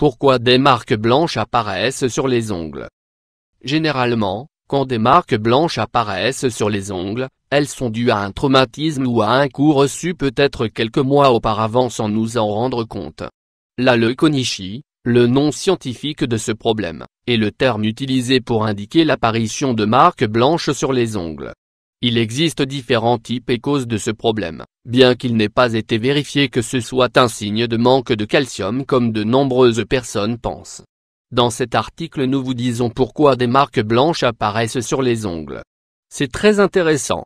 Pourquoi des marques blanches apparaissent sur les ongles? Généralement, quand des marques blanches apparaissent sur les ongles, elles sont dues à un traumatisme ou à un coup reçu peut-être quelques mois auparavant sans nous en rendre compte. La leukonychie, le nom scientifique de ce problème, est le terme utilisé pour indiquer l'apparition de marques blanches sur les ongles. Il existe différents types et causes de ce problème, bien qu'il n'ait pas été vérifié que ce soit un signe de manque de calcium comme de nombreuses personnes pensent. Dans cet article nous vous disons pourquoi des marques blanches apparaissent sur les ongles. C'est très intéressant.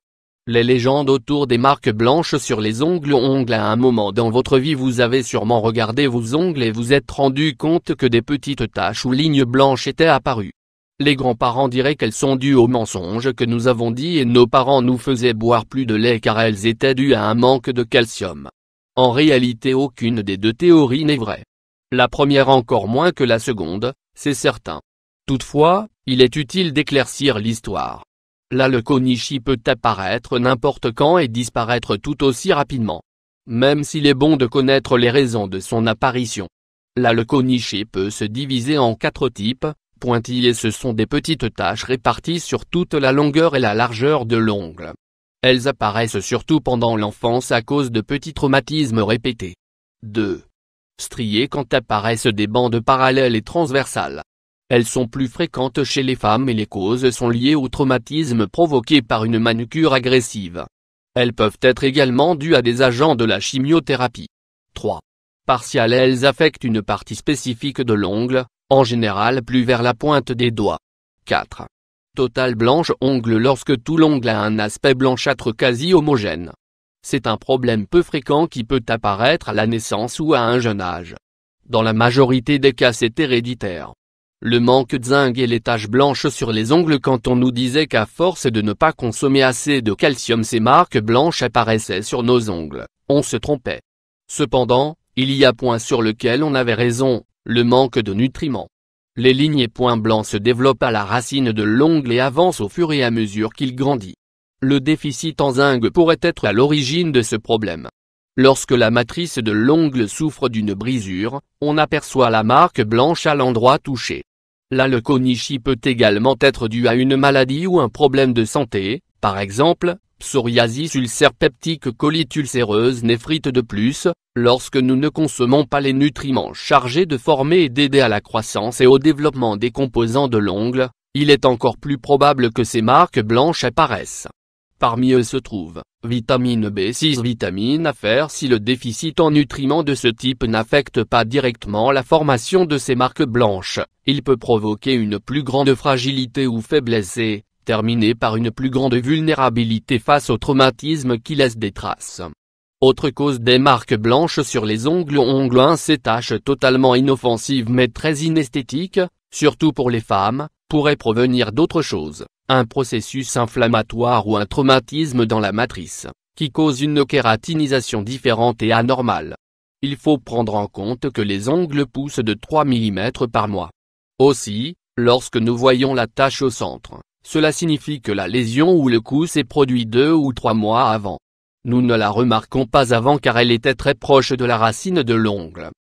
Les légendes autour des marques blanches sur les ongles. À un moment dans votre vie vous avez sûrement regardé vos ongles et vous êtes rendu compte que des petites taches ou lignes blanches étaient apparues. Les grands-parents diraient qu'elles sont dues aux mensonges que nous avons dit et nos parents nous faisaient boire plus de lait car elles étaient dues à un manque de calcium. En réalité aucune des deux théories n'est vraie. La première encore moins que la seconde, c'est certain. Toutefois, il est utile d'éclaircir l'histoire. La leukonychie peut apparaître n'importe quand et disparaître tout aussi rapidement. Même s'il est bon de connaître les raisons de son apparition. La leukonychie peut se diviser en 4 types. Pointillés, ce sont des petites taches réparties sur toute la longueur et la largeur de l'ongle. Elles apparaissent surtout pendant l'enfance à cause de petits traumatismes répétés. 2. Striées, quand apparaissent des bandes parallèles et transversales. Elles sont plus fréquentes chez les femmes et les causes sont liées au traumatisme provoqué par une manucure agressive. Elles peuvent être également dues à des agents de la chimiothérapie. 3. Partiales, elles affectent une partie spécifique de l'ongle, en général plus vers la pointe des doigts. 4. Totale, blanche ongle, lorsque tout l'ongle a un aspect blanchâtre quasi homogène. C'est un problème peu fréquent qui peut apparaître à la naissance ou à un jeune âge. Dans la majorité des cas c'est héréditaire. Le manque de zinc et les taches blanches sur les ongles. Quand on nous disait qu'à force de ne pas consommer assez de calcium ces marques blanches apparaissaient sur nos ongles, on se trompait. Cependant, il y a point sur lequel on avait raison, le manque de nutriments. Les lignes et points blancs se développent à la racine de l'ongle et avancent au fur et à mesure qu'il grandit. Le déficit en zinc pourrait être à l'origine de ce problème. Lorsque la matrice de l'ongle souffre d'une brisure, on aperçoit la marque blanche à l'endroit touché. La leukonychie peut également être due à une maladie ou un problème de santé, par exemple, psoriasis, ulcère peptique, colite ulcéreuse, néphrite. De plus, lorsque nous ne consommons pas les nutriments chargés de former et d'aider à la croissance et au développement des composants de l'ongle, il est encore plus probable que ces marques blanches apparaissent. Parmi eux se trouvent vitamine B6, vitamine A, fer. Si le déficit en nutriments de ce type n'affecte pas directement la formation de ces marques blanches, il peut provoquer une plus grande fragilité ou faiblesse et terminer par une plus grande vulnérabilité face au traumatisme qui laisse des traces. Autre cause des marques blanches sur les ongles. 1. Ces taches totalement inoffensives mais très inesthétiques, surtout pour les femmes, pourraient provenir d'autre chose. Un processus inflammatoire ou un traumatisme dans la matrice, qui cause une kératinisation différente et anormale. Il faut prendre en compte que les ongles poussent de 3 mm par mois. Aussi, lorsque nous voyons la tache au centre, cela signifie que la lésion ou le coup s'est produit 2 ou 3 mois avant. Nous ne la remarquons pas avant car elle était très proche de la racine de l'ongle.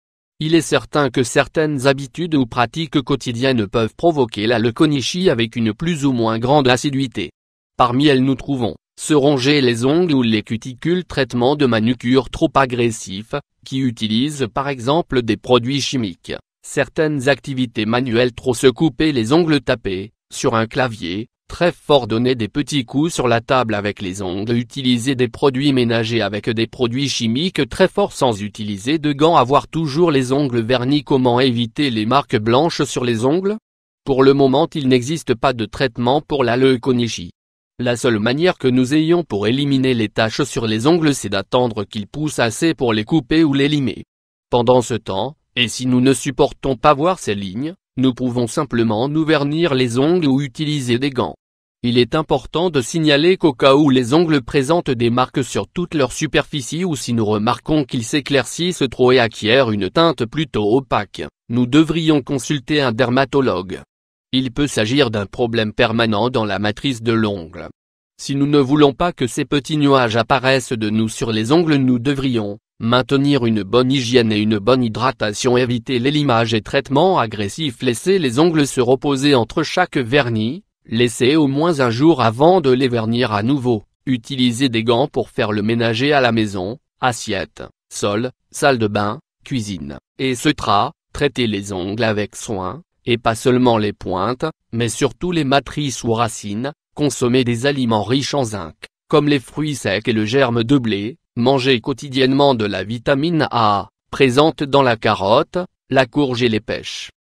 Il est certain que certaines habitudes ou pratiques quotidiennes peuvent provoquer la leukonychie avec une plus ou moins grande assiduité. Parmi elles nous trouvons, se ronger les ongles ou les cuticules, traitement de manucure trop agressif, qui utilisent par exemple des produits chimiques, certaines activités manuelles, trop se couper les ongles, taper sur un clavier très fort, donner des petits coups sur la table avec les ongles, utiliser des produits ménagers avec des produits chimiques très forts sans utiliser de gants, avoir toujours les ongles vernis. Comment éviter les marques blanches sur les ongles? Pour le moment il n'existe pas de traitement pour la leukonychie. La seule manière que nous ayons pour éliminer les taches sur les ongles c'est d'attendre qu'ils poussent assez pour les couper ou les limer. Pendant ce temps, et si nous ne supportons pas voir ces lignes, nous pouvons simplement nous vernir les ongles ou utiliser des gants. Il est important de signaler qu'au cas où les ongles présentent des marques sur toute leur superficie ou si nous remarquons qu'ils s'éclaircissent trop et acquièrent une teinte plutôt opaque, nous devrions consulter un dermatologue. Il peut s'agir d'un problème permanent dans la matrice de l'ongle. Si nous ne voulons pas que ces petits nuages apparaissent de nous sur les ongles, nous devrions, Maintenir une bonne hygiène et une bonne hydratation. Éviter les limages et traitements agressifs. Laisser les ongles se reposer entre chaque vernis, laisser au moins un jour avant de les vernir à nouveau. Utiliser des gants pour faire le ménager à la maison, assiette, sol, salle de bain, cuisine, etc. Traiter les ongles avec soin, et pas seulement les pointes, mais surtout les matrices ou racines. Consommer des aliments riches en zinc, comme les fruits secs et le germe de blé. Manger quotidiennement de la vitamine A, présente dans la carotte, la courge et les pêches.